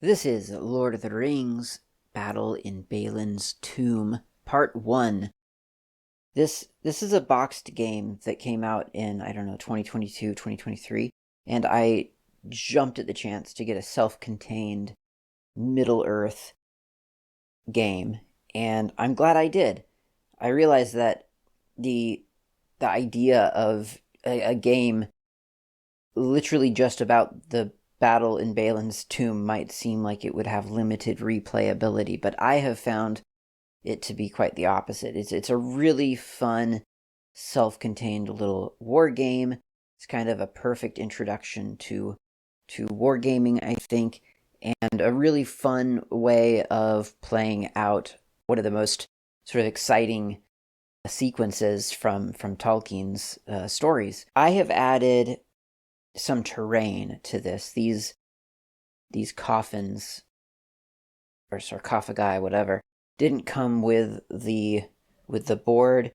This is Lord of the Rings Battle in Balin's Tomb, Part 1. This is a boxed game that came out in, I don't know, 2022, 2023, and I jumped at the chance to get a self-contained Middle-earth game, and I'm glad I did. I realized that the idea of a game literally just about the battle in Balin's tomb might seem like it would have limited replayability, but I have found it to be quite the opposite. It's a really fun, self-contained little war game. It's kind of a perfect introduction to wargaming, I think, and a really fun way of playing out one of the most sort of exciting sequences from Tolkien's stories. I have added some terrain to this. These coffins or sarcophagi, whatever, didn't come with the board,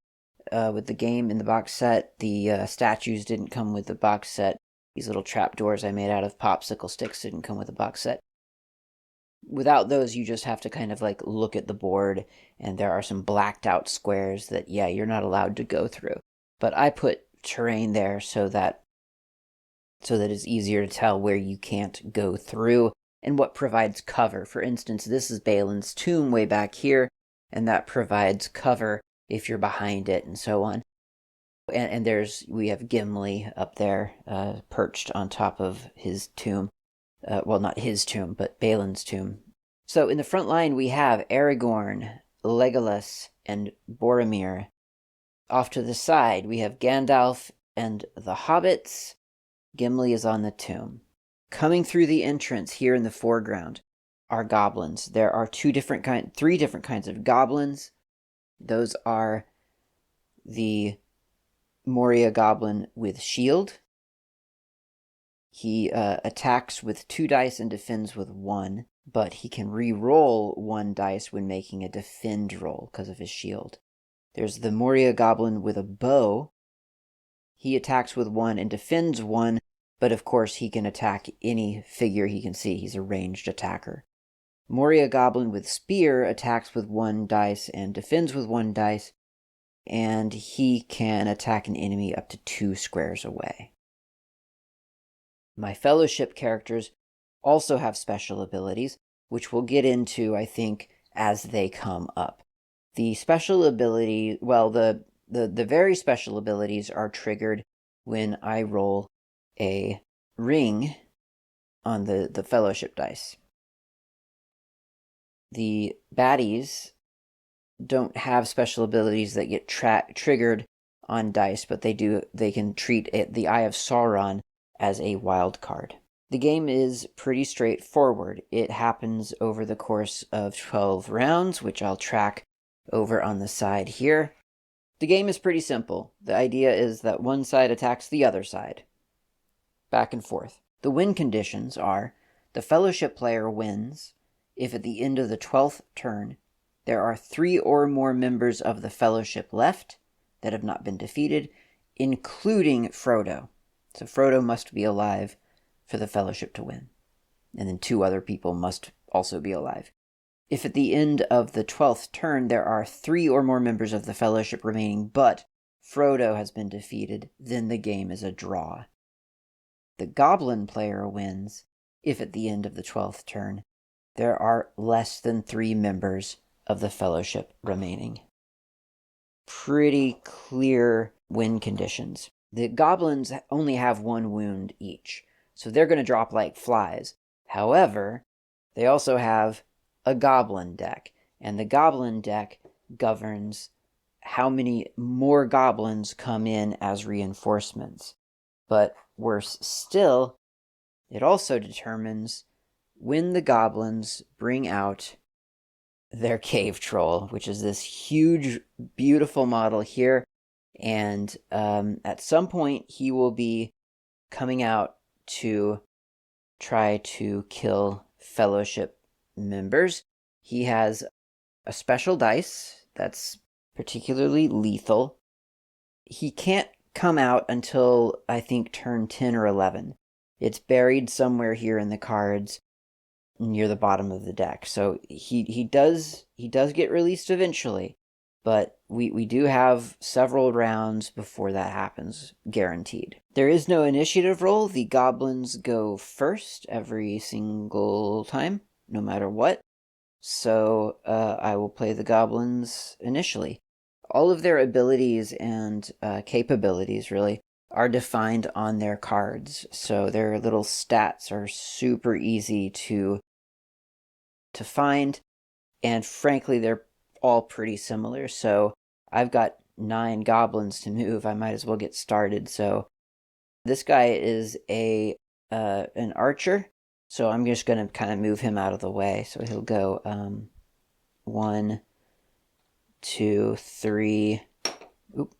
with the game in the box set. The statues didn't come with the box set. These little trapdoors I made out of popsicle sticks didn't come with the box set. Without those, you just have to kind of like look at the board, and there are some blacked out squares that, yeah, you're not allowed to go through. But I put terrain there so that it's easier to tell where you can't go through and what provides cover. For instance, this is Balin's tomb way back here, and that provides cover if you're behind it and so on. And we have Gimli up there, perched on top of his tomb. Well, not his tomb, but Balin's tomb. So in the front line we have Aragorn, Legolas, and Boromir. Off to the side we have Gandalf and the hobbits. Gimli is on the tomb. Coming through the entrance here in the foreground are goblins. There are three different kinds of goblins. Those are the Moria goblin with shield. He attacks with 2 dice and defends with 1, but he can re-roll 1 dice when making a defend roll because of his shield. There's the Moria goblin with a bow. He attacks with 1 and defends 1, but of course he can attack any figure he can see. He's a ranged attacker. Moria goblin with spear attacks with 1 dice and defends with 1 dice, and he can attack an enemy up to 2 squares away. My fellowship characters also have special abilities, which we'll get into, I think, as they come up. The special ability, well, the very special abilities are triggered when I roll a ring on the fellowship dice. The baddies don't have special abilities that get triggered on dice, but they can treat the Eye of Sauron as a wild card. The game is pretty straightforward. It happens over the course of 12 rounds, which I'll track over on the side here. The game is pretty simple. The idea is that one side attacks the other side. Back and forth. The win conditions are: the fellowship player wins if at the end of the 12th turn there are 3 or more members of the fellowship left that have not been defeated, including Frodo. So Frodo must be alive for the fellowship to win. And then 2 other people must also be alive. If at the end of the 12th turn there are 3 or more members of the fellowship remaining, but Frodo has been defeated, then the game is a draw. The goblin player wins if at the end of the 12th turn there are less than 3 members of the fellowship remaining. Pretty clear win conditions. The goblins only have 1 wound each, so they're going to drop like flies. However, they also have a goblin deck, and the goblin deck governs how many more goblins come in as reinforcements. But worse still, it also determines when the goblins bring out their cave troll, which is this huge, beautiful model here. And at some point, he will be coming out to try to kill fellowship members. He has a special dice that's particularly lethal. He can't come out until, I think, turn 10 or 11. It's buried somewhere here in the cards. near the bottom of the deck. So he does get released eventually, but we do have several rounds before that happens, guaranteed. There is no initiative roll. The goblins go first every single time, no matter what. So I will play the goblins initially. All of their abilities and capabilities, really, are defined on their cards. So their little stats are super easy to find, and frankly, they're all pretty similar. So I've got 9 goblins to move. I might as well get started. So this guy is an archer. So I'm just going to kind of move him out of the way. So he'll go 1, 2, 3. Oop,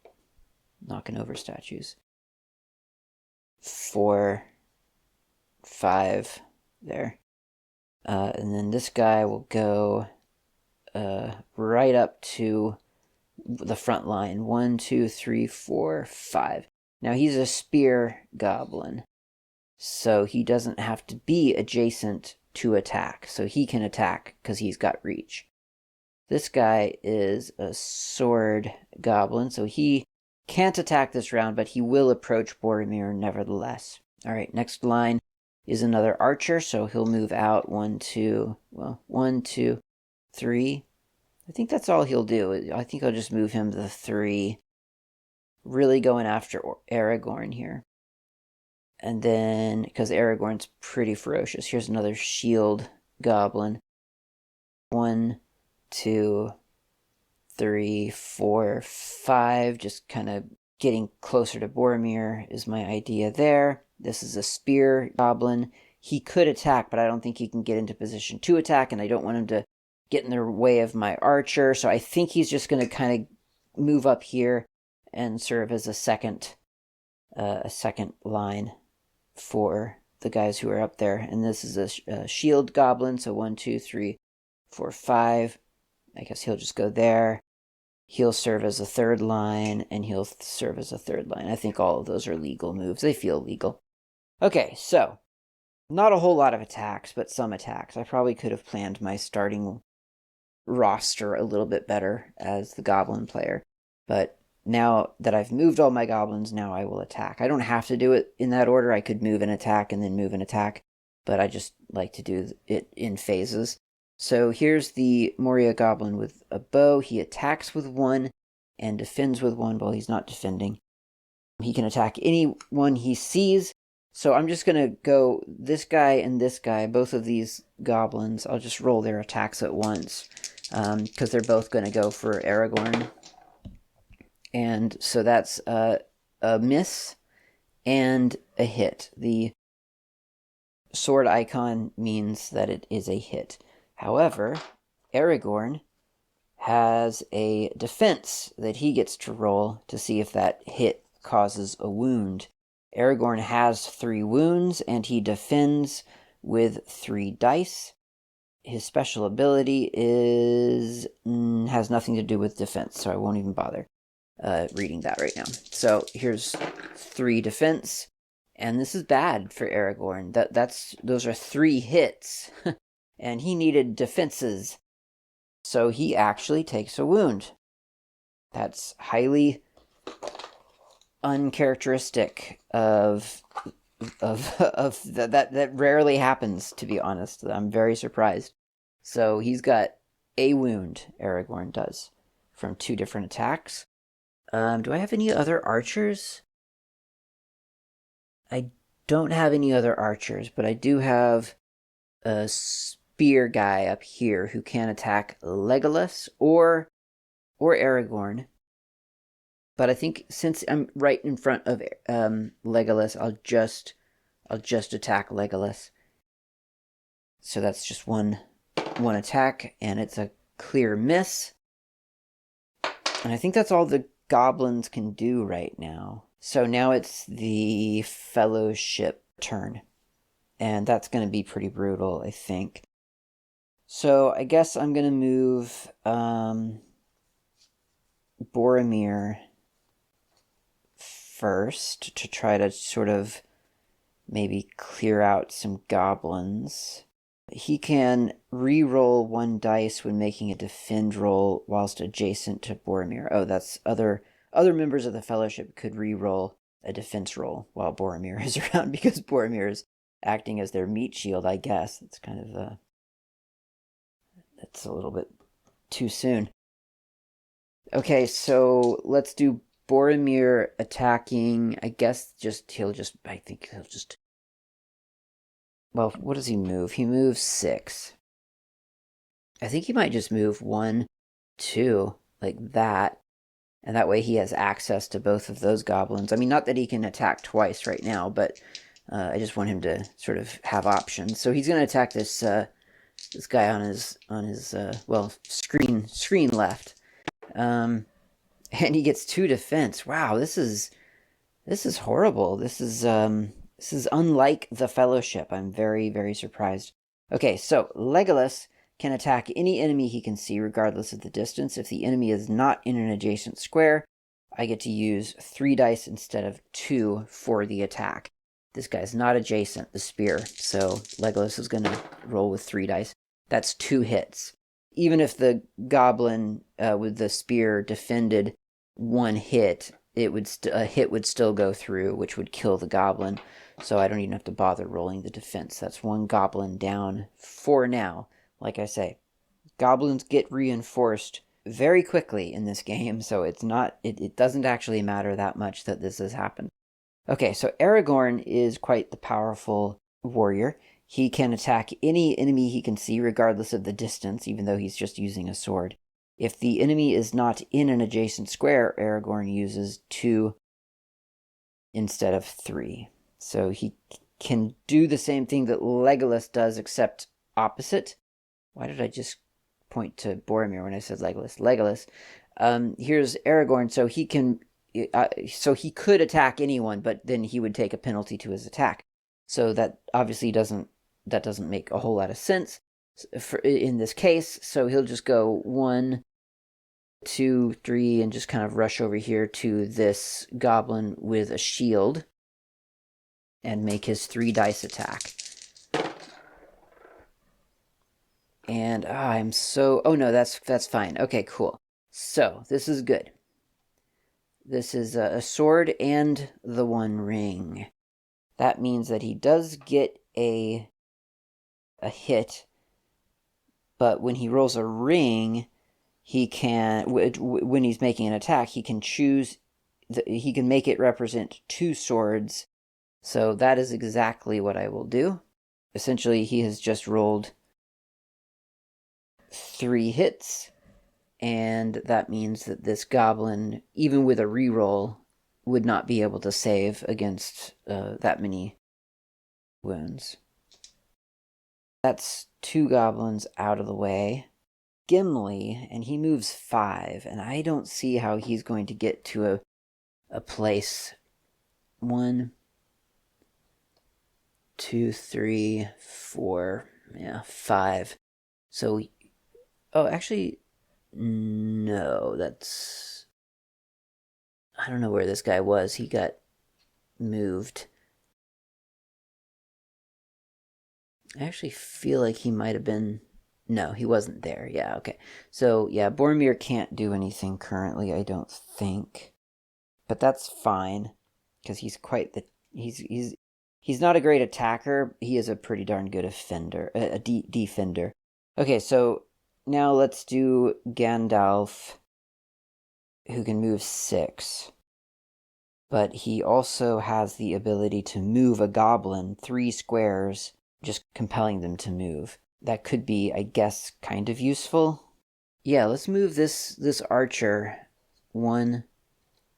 knocking over statues. 4, 5. There. And then this guy will go right up to the front line. 1, 2, 3, 4, 5. Now he's a spear goblin, so he doesn't have to be adjacent to attack. So he can attack because he's got reach. This guy is a sword goblin, so he can't attack this round, but he will approach Boromir nevertheless. All right, next line is another archer, so he'll move out 1, 2, 3. I think that's all he'll do. I think I'll just move him to 3. Really going after Aragorn here. And then, because Aragorn's pretty ferocious, here's another shield goblin. 1, 2, 3, 4, 5. Just kind of getting closer to Boromir is my idea there. This is a spear goblin. He could attack, but I don't think he can get into position to attack, and I don't want him to get in the way of my archer. So I think he's just going to kind of move up here and serve as a second line for the guys who are up there. And this is a shield goblin, so 1, 2, 3, 4, 5. I guess he'll just go there. He'll serve as a third line, and he'll serve as a third line. I think all of those are legal moves. They feel legal. Okay, so not a whole lot of attacks, but some attacks. I probably could have planned my starting roster a little bit better as the goblin player. But now that I've moved all my goblins, now I will attack. I don't have to do it in that order. I could move an attack and then move an attack, but I just like to do it in phases. So here's the Moria goblin with a bow. He attacks with 1 and defends with 1 while he's not defending. He can attack anyone he sees. So I'm just going to go this guy and this guy, both of these goblins. I'll just roll their attacks at once because they're both going to go for Aragorn. And so that's a miss and a hit. The sword icon means that it is a hit. However, Aragorn has a defense that he gets to roll to see if that hit causes a wound. Aragorn has 3 wounds, and he defends with 3 dice. His special ability has nothing to do with defense, so I won't even bother reading that right now. So here's 3 defense, and this is bad for Aragorn. Those are 3 hits, and he needed defenses, so he actually takes a wound. That's highly uncharacteristic of that rarely happens, to be honest. I'm very surprised. So he's got a wound, Aragorn does, from 2 different attacks. Do I have any other archers? I don't have any other archers, but I do have a spear guy up here who can attack Legolas or Aragorn. But I think since I'm right in front of Legolas, I'll just attack Legolas. So that's just one attack, and it's a clear miss. And I think that's all the goblins can do right now. So now it's the Fellowship turn. And that's going to be pretty brutal, I think. So I guess I'm going to move Boromir first to try to sort of maybe clear out some goblins. He can re-roll 1 dice when making a defend roll whilst adjacent to Boromir. Oh, that's other members of the Fellowship could re-roll a defense roll while Boromir is around because Boromir is acting as their meat shield, I guess. It's kind of that's a little bit too soon. Okay, so let's do Boromir attacking. I guess I think he'll just. Well, what does he move? He moves 6. I think he might just move 1, 2, like that. And that way he has access to both of those goblins. I mean, not that he can attack twice right now, but I just want him to sort of have options. So he's going to attack this this guy on his well, screen left. And he gets 2 defense. Wow, this is horrible. This is unlike the Fellowship. I'm very, very surprised. Okay, so Legolas can attack any enemy he can see regardless of the distance. If the enemy is not in an adjacent square, I get to use 3 dice instead of 2 for the attack. This guy's not adjacent, the spear, so Legolas is going to roll with 3 dice. That's 2 hits. Even if the goblin with the spear defended 1 hit, a hit would still go through, which would kill the goblin. So I don't even have to bother rolling the defense. That's 1 goblin down for now. Like I say, goblins get reinforced very quickly in this game, so it doesn't actually matter that much that this has happened. Okay, so Aragorn is quite the powerful warrior. He can attack any enemy he can see regardless of the distance, even though he's just using a sword. If the enemy is not in an adjacent square, Aragorn uses 2 instead of 3. So he can do the same thing that Legolas does, except opposite. Why did I just point to Boromir when I said Legolas? Legolas. Here's Aragorn, so he can. So he could attack anyone, but then he would take a penalty to his attack. So that obviously doesn't make a whole lot of sense in this case. So he'll just go 1, 2, 3, and just kind of rush over here to this goblin with a shield and make his 3 dice attack. And I'm so... Oh, no, that's fine. Okay, cool. So, this is good. This is a sword and the 1 ring. That means that he does get a hit, but when he rolls a ring, he can... When he's making an attack, he can choose... He can make it represent 2 swords. So that is exactly what I will do. Essentially, he has just rolled 3 hits, and that means that this goblin, even with a reroll, would not be able to save against that many wounds. That's 2 goblins out of the way. Gimli, and he moves 5, and I don't see how he's going to get to a place. 1, 2, 3, 4, 5. So, oh, actually, no, that's... I don't know where this guy was. He got moved. I actually feel like he might have been... No, he wasn't there. Yeah, okay. So, yeah, Boromir can't do anything currently, I don't think. But that's fine, because he's quite the... He's not a great attacker. He is a pretty darn good defender. Defender. Okay, so now let's do Gandalf, who can move 6. But he also has the ability to move a goblin 3 squares, just compelling them to move. That could be, I guess, kind of useful. Yeah, let's move this archer 1,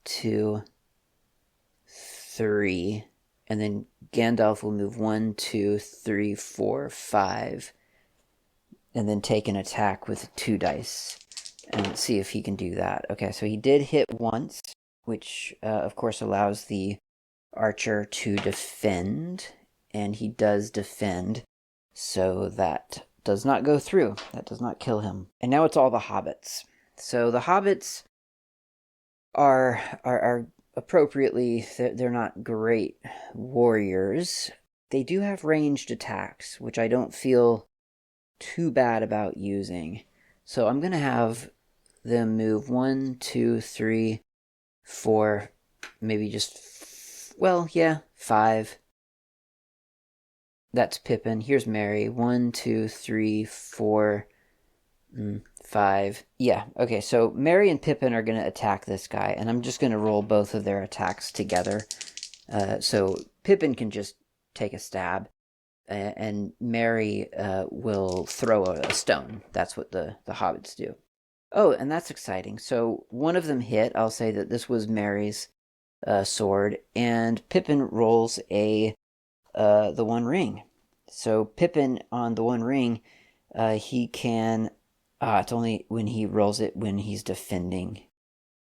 2, 3, and then Gandalf will move 1, 2, 3, 4, 5, and then take an attack with 2 dice and see if he can do that. Okay, so he did hit once, which of course allows the archer to defend, and he does defend, so that does not go through. That does not kill him. And now it's all the hobbits. So the hobbits are appropriately, they're not great warriors. They do have ranged attacks, which I don't feel too bad about using. So I'm going to have them move 1, 2, 3, 4, maybe just, well, yeah, 5. That's Pippin. Here's Mary. 1, 2, 3, 4, 5. Yeah, okay, so Mary and Pippin are going to attack this guy, and I'm just going to roll both of their attacks together. So Pippin can just take a stab, and Mary will throw a stone. That's what the hobbits do. Oh, and that's exciting. So one of them hit. I'll say that this was Mary's sword, and Pippin rolls the One Ring. So Pippin on the One Ring, he can. It's only when he rolls it when he's defending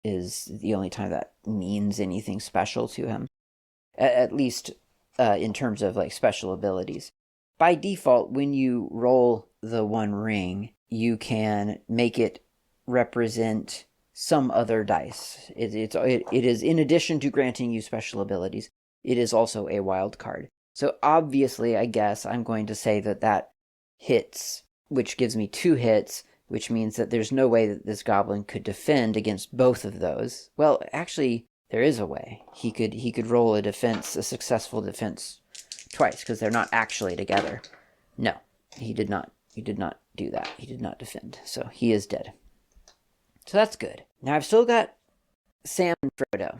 is the only time that means anything special to him. At least in terms of like special abilities. By default, when you roll the One Ring, you can make it represent some other dice. It is, in addition to granting you special abilities, it is also a wild card. So obviously, I guess I'm going to say that hits, which gives me 2 hits, which means that there's no way that this goblin could defend against both of those. Well, actually, there is a way. He could roll a successful defense twice, because they're not actually together. No, he did not do that. He did not defend. So he is dead. So that's good. Now I've still got Sam and Frodo.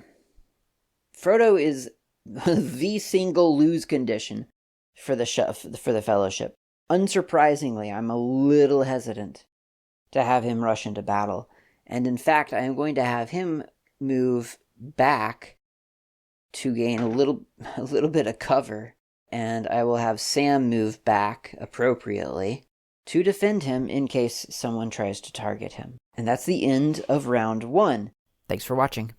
Frodo is the single lose condition for the Fellowship. Unsurprisingly, I'm a little hesitant to have him rush into battle. And in fact, I am going to have him move back to gain a little bit of cover, and I will have Sam move back appropriately to defend him in case someone tries to target him. And that's the end of round 1. Thanks for watching.